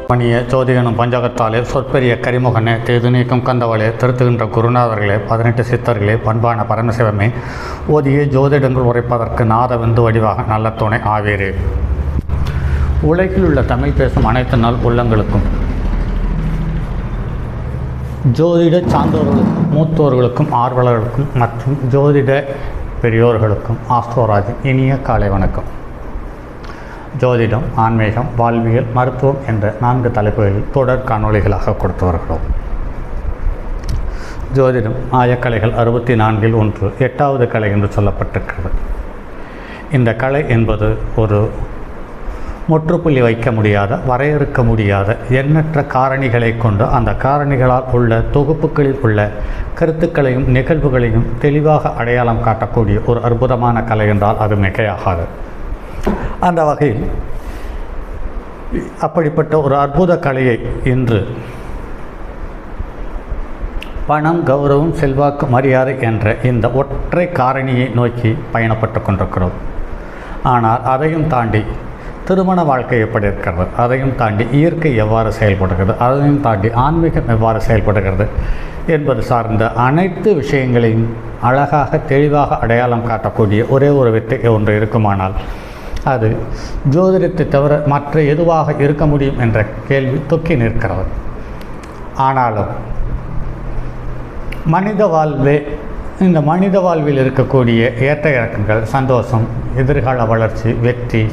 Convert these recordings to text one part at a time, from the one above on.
மணிய ஜோதிகனும் பஞ்சகத்தாலே சொற்பெரிய கரிமுகனே தேது நீக்கும் கந்தவளே திருத்துகின்ற குருநாதர்களே 18 சித்தர்களே பண்பான பரமசிவமே ஓதிய ஜோதிடங்கள் உரைப்பதற்கு நாதவெந்து வடிவாக நல்ல துணை ஆவீரே. உலகில் உள்ள தமிழ் பேசும் அனைத்து நாள் உள்ளங்களுக்கும் ஜோதிட சான்றோர்களுக்கும் மூத்தோர்களுக்கும் ஆர்வலர்களுக்கும் மற்றும் ஜோதிட பெரியோர்களுக்கும் ஆஸ்ட்ரோராஜின் இனிய காலை வணக்கம். ஜோதிடம், ஆன்மீகம், வாழ்வியல், மருத்துவம் என்ற 4 தலைப்புகளில் தொடர் காணொளிகளாக கொடுத்து வருகிறோம். ஜோதிடம் ஆயக்கலைகள் 64இல் ஒன்று 8வது கலை என்று சொல்லப்பட்டிருக்கிறது. இந்த கலை என்பது ஒரு முற்றுப்புள்ளி வைக்க முடியாத, வரையறுக்க முடியாத எண்ணற்ற காரணிகளை கொண்டு அந்த காரணிகளால் உள்ள தொகுப்புகளில் உள்ள கருத்துக்களையும் நிகழ்வுகளையும் தெளிவாக அடையாளம் காட்டக்கூடிய ஒரு அற்புதமான கலை என்றால் அது மிகையாகாது. அந்த வகையில் அப்படிப்பட்ட ஒரு அற்புத கலையை இன்று பணம், கௌரவம், செல்வாக்கு, மரியாதை என்ற இந்த ஒற்றை காரணியை நோக்கி பயணப்பட்டு கொண்டிருக்கிறோம். ஆனால் அதையும் தாண்டி திருமண வாழ்க்கை எப்படி இருக்கிறது, அதையும் தாண்டி இயற்கை எவ்வாறு செயல்படுகிறது, அதையும் தாண்டி ஆன்மீகம் எவ்வாறு செயல்படுகிறது என்பது சார்ந்த அனைத்து விஷயங்களையும் அழகாக தெளிவாக அடையாளம் காட்டக்கூடிய ஒரே ஒரு வித்தை ஒன்று இருக்குமானால் அது ஜோதிடத்தை தவிர மற்ற எதுவாக இருக்க முடியும் என்ற கேள்வி தொக்கி நிற்கிறது. ஆனாலும் மனித வாழ்வே, இந்த மனித வாழ்வில் இருக்கக்கூடிய ஏற்ற இறக்கங்கள், சந்தோஷம், எதிர்கால வளர்ச்சி, வெற்றி,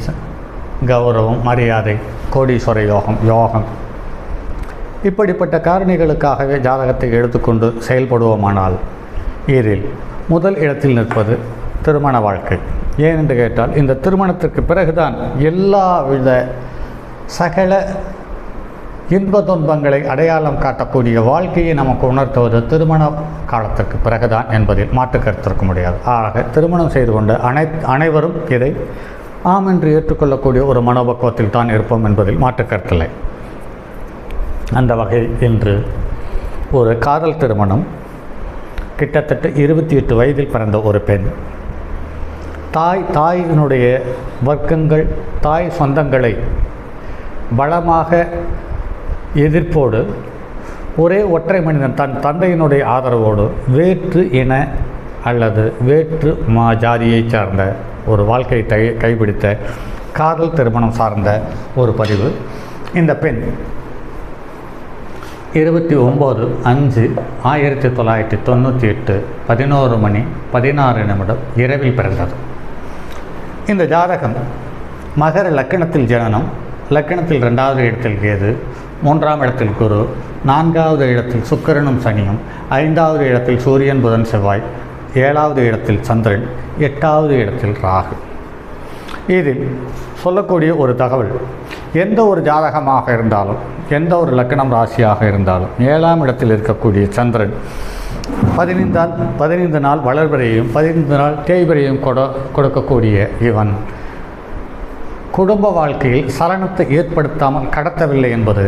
கௌரவம், மரியாதை, கோடீஸ்வர யோகம் இப்படிப்பட்ட காரணிகளுக்காகவே ஜாதகத்தை எடுத்துக்கொண்டு செயல்படுவோமானால் இதில் முதல் இடத்தில் நிற்பது திருமண வாழ்க்கை. ஏன் என்று கேட்டால், இந்த திருமணத்திற்கு பிறகுதான் எல்லாவித சகல இன்ப துன்பங்களை அடையாளம் காட்டக்கூடிய வாழ்க்கையை நமக்கு உணர்த்துவது திருமண காலத்திற்கு பிறகுதான் என்பதில் மாற்று கருத்திருக்க முடியாது. ஆக திருமணம் செய்து கொண்ட அனைவரும் இதை ஆம் என்று ஏற்றுக்கொள்ளக்கூடிய ஒரு மனோபக்குவத்தில் தான் இருப்போம் என்பதில் மாற்று கருத்தில்லை. அந்த வகையில் இன்று ஒரு காதல் திருமணம், கிட்டத்தட்ட 28 வயதில் பிறந்த ஒரு பெண் தாயினுடைய வர்க்கங்கள், தாய் சொந்தங்களை பலமாக எதிர்ப்போடு ஒரே ஒற்றை மனிதன் தன் தந்தையினுடைய ஆதரவோடு வேற்று இன அல்லது வேற்று ஜாதியை சார்ந்த ஒரு வாழ்க்கையை கைப்பிடித்த காதல் திருமணம் சார்ந்த ஒரு பதிவு. இந்த பெண் 29/5/1998 11 மணி 16 நிமிடம் இரவில் பிறந்தது. இந்த ஜாதகம் மகர லக்கணத்தில் ஜனனம், லக்கணத்தில் 2வது இடத்தில் கேது, 3ஆம் இடத்தில் குரு, 4வது இடத்தில் சுக்கிரனும் சனியும், 5வது இடத்தில் சூரியன், புதன், செவ்வாய், 7வது இடத்தில் சந்திரன், 8வது இடத்தில் ராகு. இதில் சொல்லக்கூடிய ஒரு தகவல், எந்த ஒரு ஜாதகமாக இருந்தாலும், எந்த ஒரு லக்கணம் ராசியாக இருந்தாலும் 7ஆம் இடத்தில் இருக்கக்கூடிய சந்திரன் 15 நாள் வளர்வரையும் 15 நாள் தேய்வரையும் கொடுக்கக்கூடிய இவன் குடும்ப வாழ்க்கையில் சலனத்தை ஏற்படுத்தாமல் கடத்தவில்லை என்பது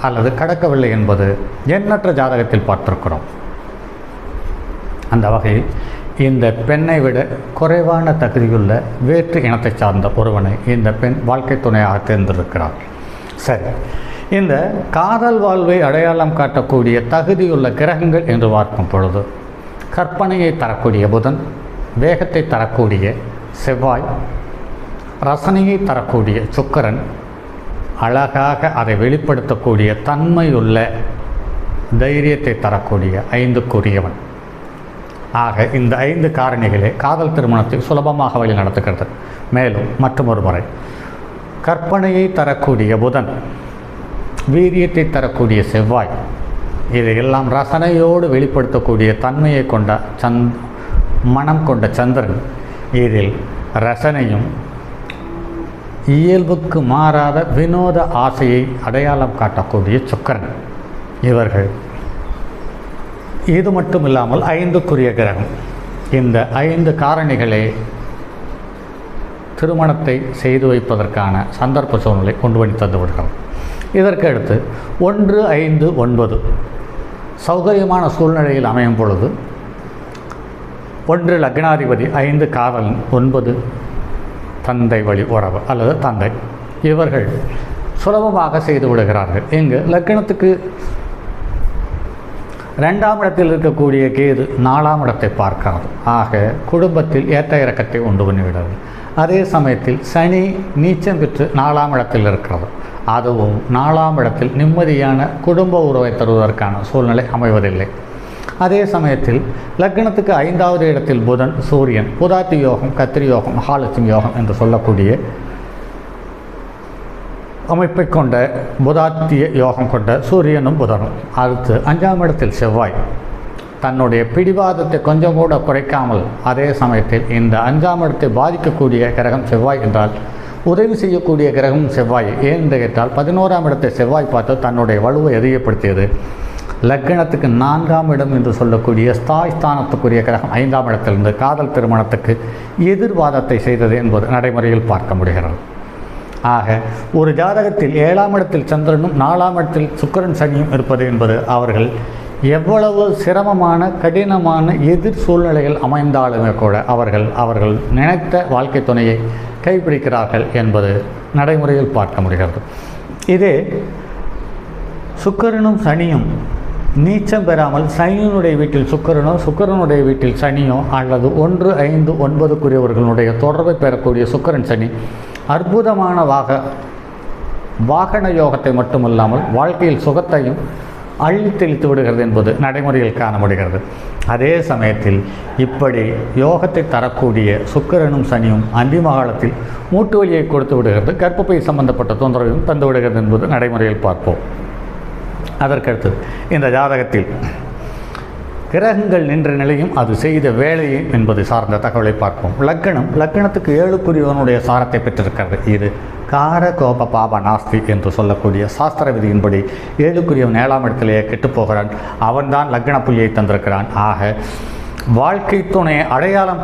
அல்லது கடக்கவில்லை என்பது எண்ணற்ற ஜாதகத்தில் பார்த்திருக்கிறோம். அந்த வகையில் இந்த பெண்ணை விட குறைவான தகுதியுள்ள வேற்று இனத்தை சார்ந்த ஒருவனை இந்த பெண் வாழ்க்கை துணையாக தேர்ந்தெடுக்கிறார். சரி, இந்த காதல் வாழ்வை அடையாளம் காட்டக்கூடிய தகுதியுள்ள கிரகங்கள் என்று பார்க்கும் பொழுது கற்பனையை தரக்கூடிய புதன், வேகத்தை தரக்கூடிய செவ்வாய், ரசனையை தரக்கூடிய சுக்கிரன், அழகாக அதை வெளிப்படுத்தக்கூடிய தன்மையுள்ள தைரியத்தை தரக்கூடிய 5க்குரியவன். ஆக இந்த 5 காரணிகளே காதல் திருமணத்தை சுலபமாக வழி நடத்துகிறது. மேலும் மற்றொரு முறை கற்பனையை தரக்கூடிய புதன், வீரியத்தை தரக்கூடிய செவ்வாய், இதையெல்லாம் ரசனையோடு வெளிப்படுத்தக்கூடிய தன்மையை கொண்ட மனம் கொண்ட சந்திரன், இதில் ரசனையும் இயல்புக்கு மாறாத வினோத ஆசையை அடையாளம் காட்டக்கூடிய சுக்கிரன். இவர்கள் இது மட்டும் இல்லாமல் 5க்குரிய கிரகம். இந்த 5 காரணிகளே திருமணத்தை செய்து வைப்பதற்கான சந்தர்ப்ப சூழ்நிலை கொண்டு வந்து தந்து விடுகிறோம். இதற்கு அடுத்து 1, 5, 9 சௌகரியமான சூழ்நிலையில் அமையும் பொழுது 1 லக்னாதிபதி, 5 காதலன், 9 தந்தை வழி உறவு அல்லது தந்தை. இவர்கள் சுலபமாக செய்து விடுகிறார்கள். இங்கு லக்னத்துக்கு 2ஆம் இடத்தில் இருக்கக்கூடிய கேது 4ஆம் இடத்தை பார்க்கிறது. ஆக குடும்பத்தில் ஏற்ற இறக்கத்தை உண்டு பண்ணிவிடுறது. அதே சமயத்தில் சனி நீச்சம் பெற்று 4ஆம் இடத்தில் இருக்கிறது. அதுவும் 4ஆம் இடத்தில் நிம்மதியான குடும்ப உறவை தருவதற்கான சூழ்நிலை அமைவதில்லை. அதே சமயத்தில் லக்னத்துக்கு 5வது இடத்தில் புதன், சூரியன், புதாத்தி யோகம், கத்திரி யோகம், மகாலட்சுமி யோகம் என்று சொல்லக்கூடிய அமைப்பை கொண்ட புதாத்திய யோகம் கொண்ட சூரியனும் புதனும். அடுத்து 5ஆம் இடத்தில் செவ்வாய் தன்னுடைய பிடிவாதத்தை கொஞ்சம் கூட குறைக்காமல், அதே சமயத்தில் இந்த 5ஆம் இடத்தை பாதிக்கக்கூடிய கிரகம் செவ்வாய் என்றால் உதவி செய்யக்கூடிய கிரகம் செவ்வாய். ஏன் கேட்டால் 11ஆம் இடத்தை செவ்வாய் பார்த்து தன்னுடைய வலுவை அதிகப்படுத்தியது. லக்னத்துக்கு 4ஆம் இடம் என்று சொல்லக்கூடிய ஸ்தானத்துக்குரிய கிரகம் 5ஆம் இடத்திலிருந்து காதல் திருமணத்துக்கு எதிர்வாதத்தை செய்தது என்பது நடைமுறையில் பார்க்க முடிகிறது. ஆக ஒரு ஜாதகத்தில் 7ஆம் இடத்தில் சந்திரனும் 4ஆம் இடத்தில் சுக்கிரன் சனியும் இருப்பது என்பது அவர்கள் எவ்வளவு சிரமமான கடினமான எதிர் சூழ்நிலைகள் அமைந்தாலுமே கூட அவர்கள் நினைத்த வாழ்க்கை துணையை கைப்பிடிக்கிறார்கள் என்பது நடைமுறையில் பார்க்க முடிகிறது. இதே சுக்கிரனும் சனியும் நீச்சம் பெறாமல் சனியினுடைய வீட்டில் சுக்கிரனோ சுக்கிரனுடைய வீட்டில் சனியோ அல்லது 1, 5, 9 தொடர்பை பெறக்கூடிய சுக்கிரன் சனி அற்புதமான வாகன யோகத்தை மட்டுமல்லாமல் வாழ்க்கையில் சுகத்தையும் அள்ளி தெளித்து விடுகிறது என்பது நடைமுறையில் காண முடிகிறது. அதே சமயத்தில் இப்படி யோகத்தை தரக்கூடிய சுக்கிரனும் சனியும் அந்திம காலத்தில் மூட்டு வலியை கொடுத்து விடுகிறது, கர்ப்பப்பை சம்பந்தப்பட்ட தொந்தரவையும் தந்து விடுகிறது என்பது நடைமுறையில் பார்ப்போம். அதற்கடுத்து இந்த ஜாதகத்தில் கிரகங்கள் நின்ற நிலையும் அது செய்த வேலையும் என்பது சார்ந்த தகவலை பார்ப்போம். லக்னத்துக்கு 7க்குரியவனுடைய சாரத்தை பெற்றிருக்கிறது. இது கார கோப பாப நாஸ்தி என்று சொல்லக்கூடிய சாஸ்திர விதியின்படி 7க்குரியவன் 7ஆம் இடத்திலேயே கெட்டுப்போகிறான். அவன்தான் லக்ன புள்ளியை தந்திருக்கிறான். ஆக வாழ்க்கை துணையை அடையாளம்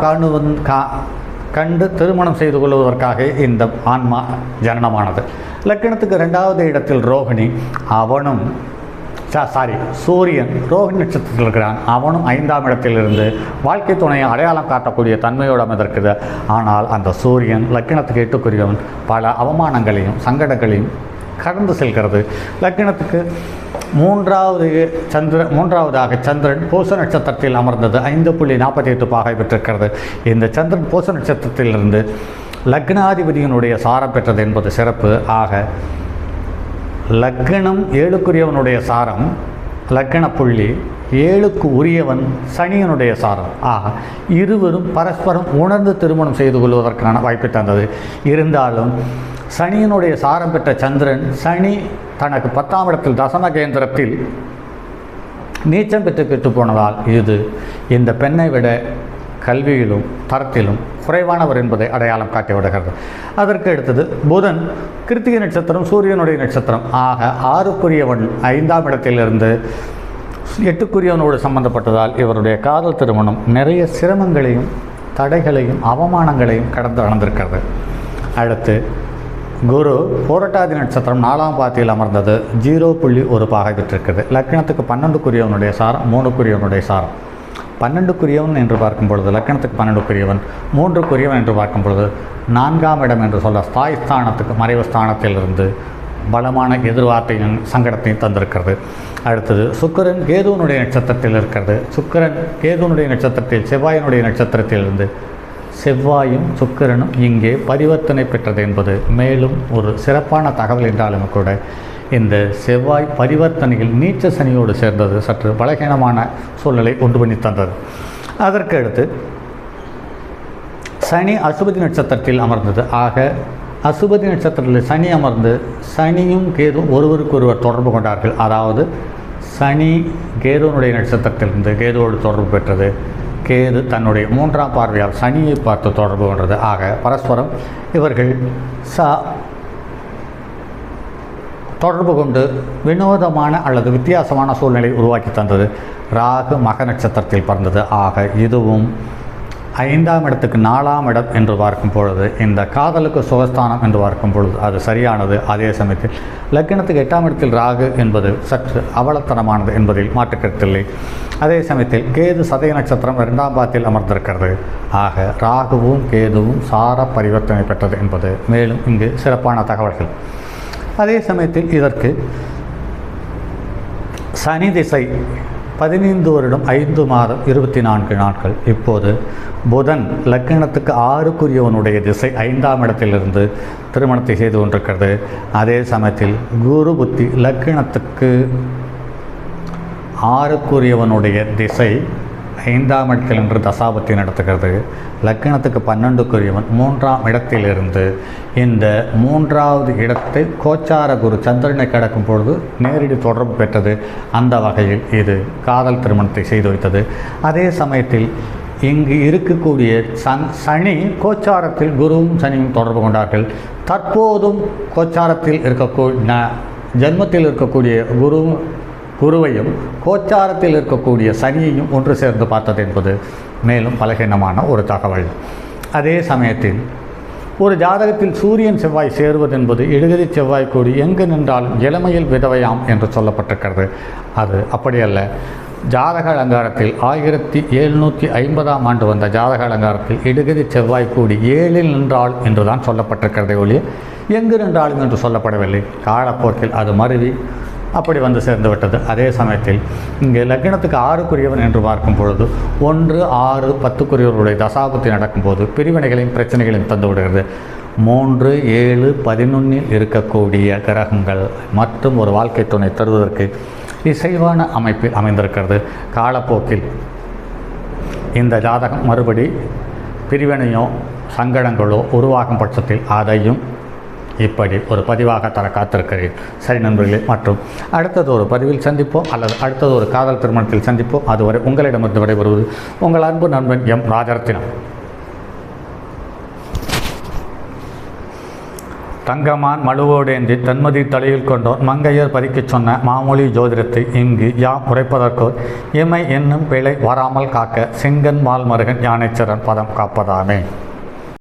கண்டு திருமணம் செய்து கொள்வதற்காக இந்த ஆன்மா ஜனனமானது. லக்னத்துக்கு 2வது இடத்தில் ரோகிணி, அவனும் சூரியன் ரோகிணி நட்சத்திரத்தில் இருக்கிறான். அவனும் 5ஆம் இடத்திலிருந்து வாழ்க்கை துணையை அடையாளம் காட்டக்கூடிய தன்மையோடு அமைந்திருக்குது. ஆனால் அந்த சூரியன் லக்னத்துக்கு 8க்குரியவன் பல அவமானங்களையும் சங்கடங்களையும் கடந்து செல்கிறது. லக்னத்துக்கு 3வதாக சந்திரன் பூச நட்சத்திரத்தில் அமர்ந்தது 5.48 பாகை பெற்றிருக்கிறது. இந்த சந்திரன் பூச நட்சத்திரத்திலிருந்து லக்னாதிபதியினுடைய சாரம் பெற்றது என்பது சிறப்பு. ஆக லக்னம் 7க்குரியவனுடைய சாரம், லக்ன புள்ளி 7க்கு உரியவன் சனியனுடைய சாரம். ஆக இருவரும் பரஸ்பரம் உணர்ந்து திருமணம் செய்து கொள்வதற்கான வாய்ப்பை தந்தது. இருந்தாலும் சனியனுடைய சாரம் பெற்ற சந்திரன், சனி தனக்கு 10ஆம் இடத்தில் தசம கேந்திரத்தில் நீச்சம் பெற்று கெட்டு போனதால் இது இந்த பெண்ணை விட கல்வியிலும் தரத்திலும் குறைவானவர் என்பதை அடையாளம் காட்டிவிடுகிறது. அதற்கு அடுத்தது புதன் கிருத்திகை நட்சத்திரம், சூரியனுடைய நட்சத்திரம். ஆக 6க்குரியவன் 5ஆம் இடத்திலிருந்து 8க்குரியவனோடு சம்பந்தப்பட்டதால் இவருடைய காதல் திருமணம் நிறைய சிரமங்களையும் தடைகளையும் அவமானங்களையும் கடந்து வளர்ந்திருக்கிறது. அடுத்து குரு போராட்டாதி நட்சத்திரம் 4ஆம் பாத்தியில் அமர்ந்தது 0.1 பாகை பெற்றிருக்கிறது. லக்னத்துக்கு 12க்குரியவனுடைய சாரம், 3க்குரியவனுடைய சாரம். 12க்குரியவன் என்று பார்க்கும் பொழுது லக்னத்துக்கு 12க்குரியவன், 3க்குரியவன் என்று பார்க்கும் பொழுது 4ஆம் இடம் என்று சொல்ல ஸ்தானத்துக்கு மறைவு ஸ்தானத்திலிருந்து பலமான எதிர்வார்த்தையும் சங்கடத்தையும் தந்திருக்கிறது. அடுத்தது சுக்கிரன் கேதுவனுடைய நட்சத்திரத்தில் இருக்கிறது. சுக்கிரன் கேதுவனுடைய நட்சத்திரத்தில் செவ்வாயினுடைய நட்சத்திரத்திலிருந்து செவ்வாயும் சுக்கிரனும் இங்கே பரிவர்த்தனை பெற்றது என்பது மேலும் ஒரு சிறப்பான தகவல் என்றாலும் கூட இந்த செவ்வாய் பரிவர்த்தனையில் நீச்ச சனியோடு சேர்ந்தது சற்று பலகீனமான சூழ்நிலை உண்டு பண்ணி தந்தது. அதற்கு அடுத்து சனி அசுபதி நட்சத்திரத்தில் அமர்ந்தது. ஆக அசுபதி நட்சத்திரத்தில் சனி அமர்ந்து சனியும் கேதுவும் ஒருவருக்கொருவர் தொடர்பு கொண்டார்கள். அதாவது சனி கேதுவனுடைய நட்சத்திரத்திலிருந்து கேதுவோடு தொடர்பு பெற்றது. கேது தன்னுடைய 3ஆம் பார்வையால் சனியை பார்த்து தொடர்பு கொண்டது. ஆக பரஸ்பரம் இவர்கள் தொடர்பு கொண்டு வினோதமான அல்லது வித்தியாசமான சூழ்நிலை உருவாக்கி தந்தது. ராகு மக நட்சத்திரத்தில் பிறந்தது. ஆக இதுவும் 5ஆம் இடத்துக்கு 4ஆம் இடம் என்று பார்க்கும் பொழுது இந்த காதலுக்கு சுகஸ்தானம் என்று பார்க்கும் பொழுது அது சரியானது. அதே சமயத்தில் லக்னத்துக்கு 8ஆம் இடத்தில் ராகு என்பது சற்று அவலத்தனமானது என்பதில் மாற்றுக்கருத்தில்லை. அதே சமயத்தில் கேது சதய நட்சத்திரம் 2ஆம் பாதத்தில் அமர்ந்திருக்கிறது. ஆக ராகுவும் கேதுவும் சார பரிவர்த்தனை பெற்றது என்பது மேலும் இங்கு சிறப்பான தகவல்கள். அதே சமயத்தில் இதற்கு சனி திசை 15 வருடம் 5 மாதம் 24 நாட்கள். இப்போது புதன் லக்னத்துக்கு 6க்குரியவனுடைய திசை 5ஆம் இடத்திலிருந்து திருமணத்தை செய்து கொண்டிருக்கிறது. அதே சமயத்தில் குரு புத்தி லக்னத்துக்கு 6க்குரியவனுடைய திசை 5ஆம் இடத்தில் என்று தசாபத்தி நடத்துகிறது. லக்னத்துக்கு 12க்குரியவன் 3ஆம் இடத்திலிருந்து இந்த 3வது இடத்தை கோச்சார குரு சந்திரனை கடக்கும் பொழுது நேரடி தொடர்பு பெற்றது. அந்த வகையில் இது காதல் திருமணத்தை செய்து வைத்தது. அதே சமயத்தில் இங்கு இருக்கக்கூடிய சனி கோச்சாரத்தில் குருவும் சனியும் தொடர்பு கொண்டார்கள். தற்போதும் கோச்சாரத்தில் இருக்கக்கூடிய ஜென்மத்தில் இருக்கக்கூடிய குருவையும் கோச்சாரத்தில் இருக்கக்கூடிய சனியையும் ஒன்று சேர்ந்து பார்த்தது என்பது மேலும் பலகீனமான ஒரு தகவல். அதே சமயத்தில் ஒரு ஜாதகத்தில் சூரியன் செவ்வாய் சேருவது என்பது இடுகதி செவ்வாய் கூடி எங்கு நின்றாலும் இளமையில் விதவையாம் என்று சொல்லப்பட்டிருக்கிறது. அது அப்படியல்ல. ஜாதக அலங்காரத்தில் 1750ஆம் ஆண்டு வந்த ஜாதக அலங்காரத்தில் இடுகதி செவ்வாய் கூடி 7இல் நின்றால் என்றுதான் சொல்லப்பட்டிருக்கிறதே ஒழிய எங்கு நின்றாலும் என்று சொல்லப்படவில்லை. காலப்போக்கில் அது மருவி அப்படி வந்து சேர்ந்து விட்டது. அதே சமயத்தில் இங்கே லக்னத்துக்கு 6க்குரியவன் என்று பார்க்கும் பொழுது 1, 6, 10க்குரியவர்களுடைய தசாபத்தி நடக்கும்போது பிரிவினைகளையும் பிரச்சனைகளையும் தந்து விடுகிறது. 3, 7, 11இல் இருக்கக்கூடிய கிரகங்கள் மற்றும் ஒரு வாழ்க்கை துணை தருவதற்கு இசைவான அமைப்பில் அமைந்திருக்கிறது. காலப்போக்கில் இந்த ஜாதகம் மறுபடி பிரிவினையோ சங்கடங்களோ உருவாகும் பட்சத்தில் அதையும் இப்படி ஒரு பதிவாக தர காத்திருக்கிறேன். சரி நண்பர்களே, மற்றும் அடுத்தது ஒரு பதிவில் சந்திப்போம் அல்லது அடுத்தது ஒரு காதல் திருமணத்தில் சந்திப்போம். அதுவரை உங்களிடமிருந்து விடைபெறுவது உங்கள் அன்பு நண்பன் எம் ராஜரத்தினம். தங்கமான் மழுவோடேந்தி தன்மதி தலையில் கொண்டோர் மங்கையர் பதிக்கச் சொன்ன மாமொழி ஜோதிடத்தை இங்கு யாம் உரைப்பதற்கோ எமை என்னும் பிழை வராமல் காக்க செங்கன் மால்மருகன் யானைச்சரன் பதம் காப்பதாமே.